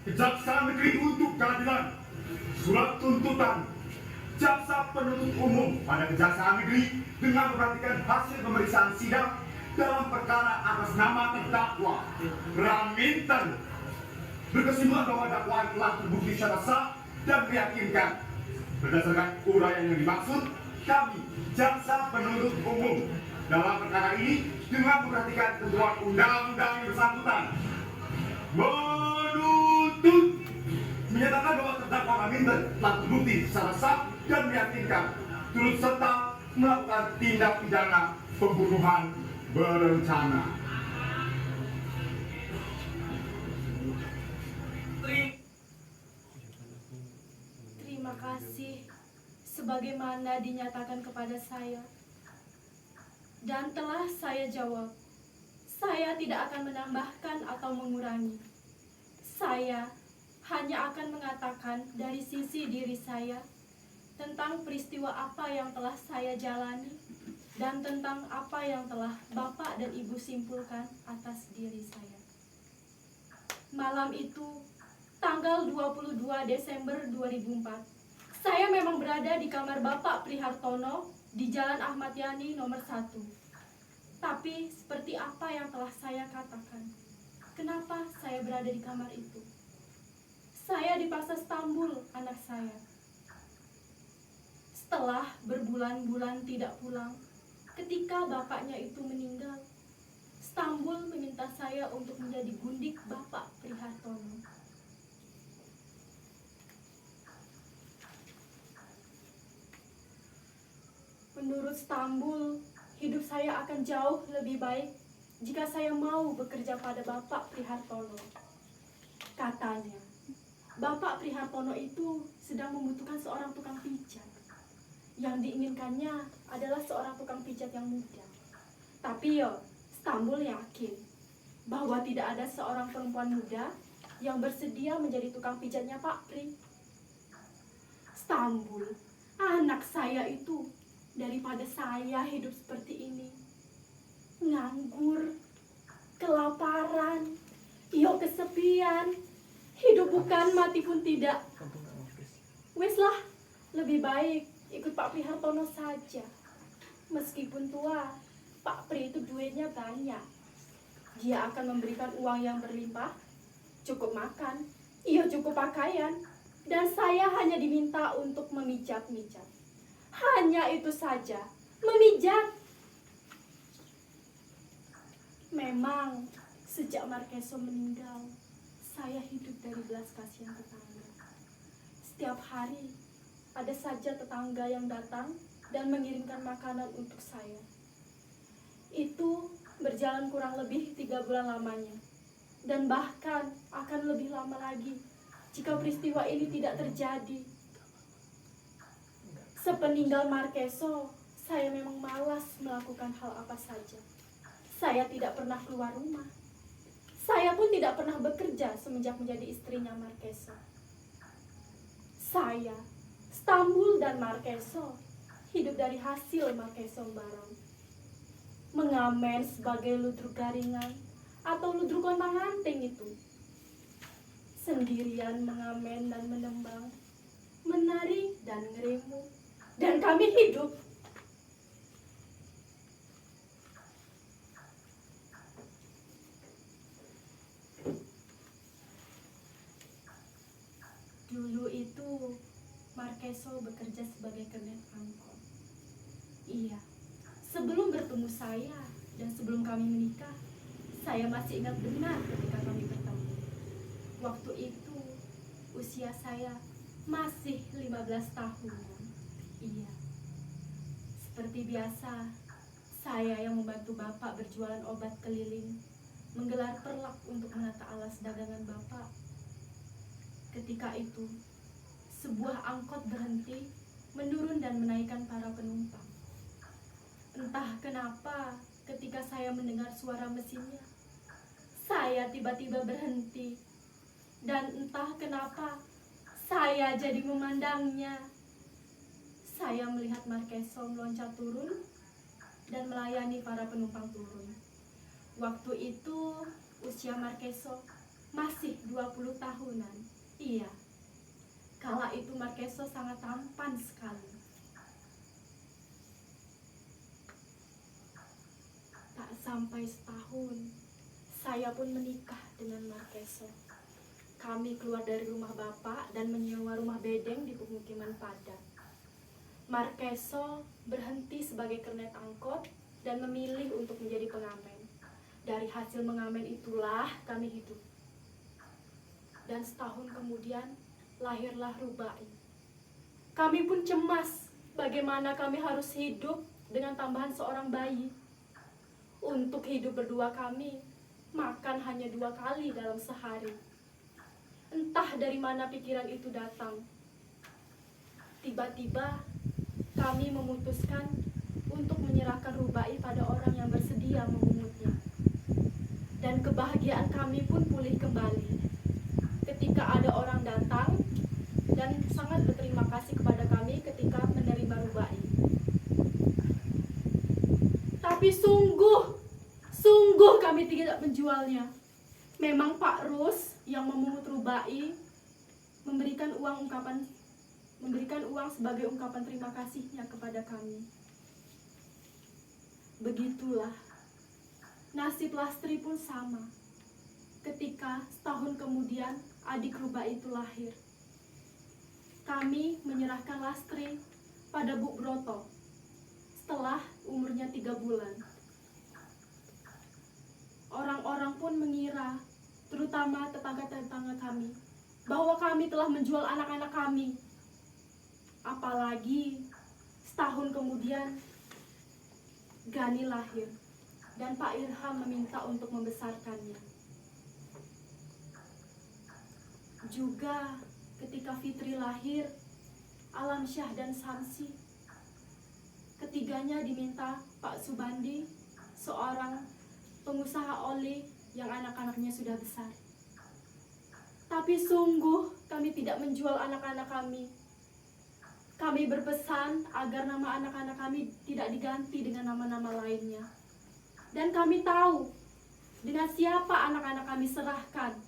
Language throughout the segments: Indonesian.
Kejaksaan Negeri untuk Keadilan. Surat tuntutan Jaksa Penuntut Umum pada Kejaksaan Negeri dengan memperhatikan hasil pemeriksaan sidang dalam perkara atas nama terdakwa Raminten berkesimpulan bahwa dakwaan telah terbukti secara sah dan meyakinkan. Berdasarkan uraian yang dimaksud, kami Jaksa Penuntut Umum dalam perkara ini dengan memperhatikan ketentuan undang-undang yang bersangkutan menuntut menyatakan bahwa terdakwa Raminten telah terbukti secara sah dan meyakinkan turut serta melakukan tindak pidana pembunuhan berencana. Terima kasih sebagaimana dinyatakan kepada saya. Dan telah saya jawab. Saya tidak akan menambahkan atau mengurangi. Saya hanya akan mengatakan dari sisi diri saya tentang peristiwa apa yang telah saya jalani dan tentang apa yang telah Bapak dan Ibu simpulkan atas diri saya. Malam itu, tanggal 22 Desember 2004, saya memang berada di kamar Bapak Prihartono di Jalan Ahmad Yani nomor 1. Tapi seperti apa yang telah saya katakan, kenapa saya berada di kamar itu? Saya dipaksa stambul anak saya. Setelah berbulan-bulan tidak pulang, ketika bapaknya itu meninggal, Stambul meminta saya untuk menjadi gundik Bapak Prihartono. Menurut Stambul, hidup saya akan jauh lebih baik jika saya mau bekerja pada Bapak Prihartono. Katanya, Bapak Prihartono itu sedang membutuhkan seorang tukang pijat. Yang diinginkannya adalah seorang tukang pijat yang muda. Tapi Stambul yakin bahwa tidak ada seorang perempuan muda yang bersedia menjadi tukang pijatnya Pak Pri. Stambul, anak saya itu daripada saya hidup seperti ini, nganggur, kelaparan, kesepian, hidup bukan mati pun tidak. Wes lah, lebih baik ikut Pak Prihartono saja. Meskipun tua, Pak Pri itu duitnya banyak. Dia akan memberikan uang yang berlimpah, cukup makan, cukup pakaian, dan saya hanya diminta untuk memijat-mijat. Hanya itu saja, memijat. Memang sejak Markeso meninggal, saya hidup dari belas kasihan tetangga. Setiap hari ada saja tetangga yang datang dan mengirimkan makanan untuk saya. Itu berjalan kurang lebih 3 bulan lamanya. Dan bahkan akan lebih lama lagi jika peristiwa ini tidak terjadi. Sepeninggal Markeso, saya memang malas melakukan hal apa saja. Saya tidak pernah keluar rumah. Saya pun tidak pernah bekerja semenjak menjadi istrinya Markeso. Saya, Stambul dan Markeso hidup dari hasil Markeso barang. Mengamen sebagai ludruk garingan atau ludruk kontang-anting itu. Sendirian mengamen dan menembang, menari dan ngerimu. Dan kami hidup. Dulu itu Markeso bekerja sebagai kernet angkot. Iya, sebelum bertemu saya dan sebelum kami menikah, saya masih ingat benar ketika kami bertemu. Waktu itu usia saya masih 15 tahun. Iya, seperti biasa, saya yang membantu Bapak berjualan obat keliling, menggelar perlak untuk menata alas dagangan Bapak. Ketika itu, sebuah angkot berhenti, menurun dan menaikkan para penumpang. Entah kenapa, ketika saya mendengar suara mesinnya, saya tiba-tiba berhenti. Dan entah kenapa, saya jadi memandangnya. Saya melihat Markeso meloncat turun dan melayani para penumpang turun. Waktu itu usia Markeso masih 20 tahunan. Iya, kala itu Markeso sangat tampan sekali. Tak sampai setahun, saya pun menikah dengan Markeso. Kami keluar dari rumah bapak dan menyewa rumah bedeng di pemukiman padat. Markeso berhenti sebagai kernet angkot dan memilih untuk menjadi pengamen. Dari hasil mengamen itulah kami hidup. Dan setahun kemudian lahirlah Rubai. Kami pun cemas bagaimana kami harus hidup dengan tambahan seorang bayi. Untuk hidup berdua kami makan hanya 2 kali dalam sehari. Entah dari mana pikiran itu datang. Tiba-tiba kami memutuskan untuk menyerahkan Rubai pada orang yang bersedia memungutnya. Dan kebahagiaan kami pun pulih kembali ketika ada orang datang dan sangat berterima kasih kepada kami ketika menerima Rubai. Tapi sungguh kami tidak menjualnya. Memang Pak Rus yang memungut Rubai memberikan uang sebagai ungkapan terima kasihnya kepada kami. Begitulah nasib Lastri pun sama. Ketika setahun kemudian adik Rubai itu lahir, kami menyerahkan Lastri pada Bu Broto setelah umurnya 3 bulan. Orang-orang pun mengira, terutama tetangga-tetangga kami, bahwa kami telah menjual anak-anak kami. Apalagi setahun kemudian Gani lahir dan Pak Irham meminta untuk membesarkannya. Juga ketika Fitri lahir, Alamsyah dan Samsi, ketiganya diminta Pak Subandi, seorang pengusaha oli yang anak-anaknya sudah besar. Tapi sungguh kami tidak menjual anak-anak kami. Kami berpesan agar nama anak-anak kami tidak diganti dengan nama-nama lainnya. Dan kami tahu dengan siapa anak-anak kami serahkan.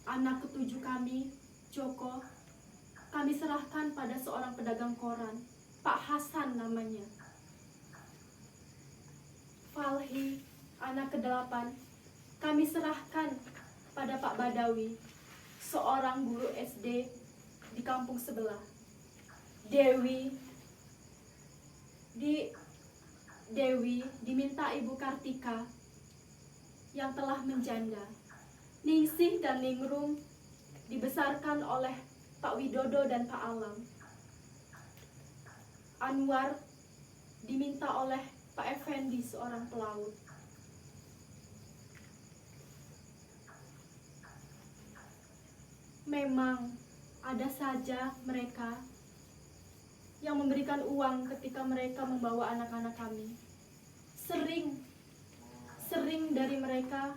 Anak ketujuh kami, Joko, kami serahkan pada seorang pedagang koran, Pak Hasan namanya. Falhi, anak ke-8, kami serahkan pada Pak Badawi, seorang guru SD di kampung sebelah. Dewi diminta Ibu Kartika yang telah menjanda. Ningsih dan Ningrum dibesarkan oleh Pak Widodo dan Pak Alam. Anwar diminta oleh Pak Effendi, seorang pelaut. Memang ada saja mereka yang memberikan uang ketika mereka membawa anak-anak kami. Sering dari mereka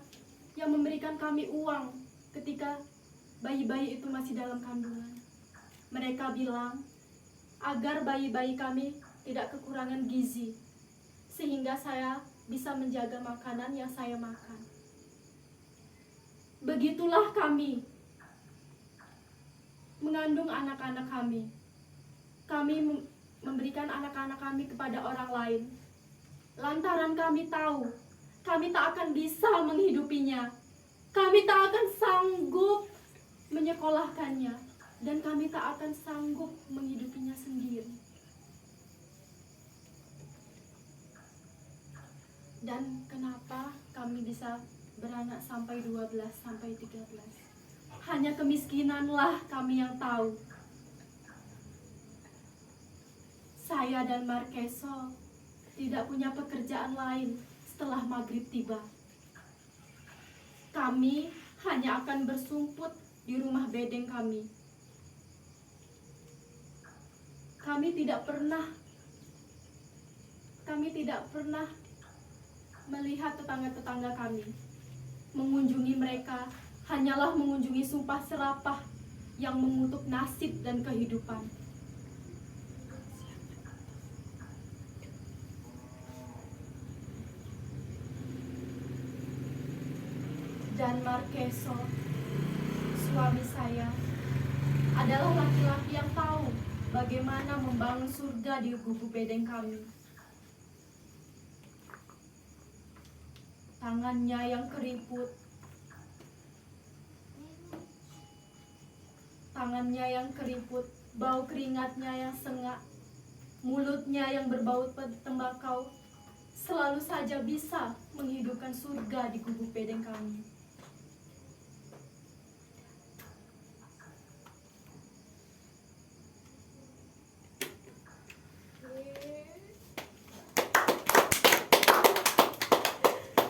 yang memberikan kami uang ketika bayi-bayi itu masih dalam kandungan. Mereka bilang agar bayi-bayi kami tidak kekurangan gizi, sehingga saya bisa menjaga makanan yang saya makan. Begitulah kami mengandung anak-anak kami. Kami memberikan anak-anak kami kepada orang lain. Lantaran kami tahu, kami tak akan bisa menghidupinya. Kami tak akan sanggup menyekolahkannya. Dan kami tak akan sanggup menghidupinya sendiri. Dan kenapa kami bisa beranak sampai 12, sampai 13? Hanya kemiskinanlah kami yang tahu. Saya dan Markeso tidak punya pekerjaan lain setelah maghrib tiba. Kami hanya akan bersumput di rumah bedeng kami. Kami tidak pernah melihat tetangga-tetangga kami. Mengunjungi mereka hanyalah mengunjungi sumpah serapah yang mengutuk nasib dan kehidupan. Dan Markeso, suami saya, adalah laki-laki yang tahu bagaimana membangun surga di gubuk bedeng kami. Tangannya yang keriput, bau keringatnya yang sengak, mulutnya yang berbau tembakau, selalu saja bisa menghidupkan surga di gubuk bedeng kami.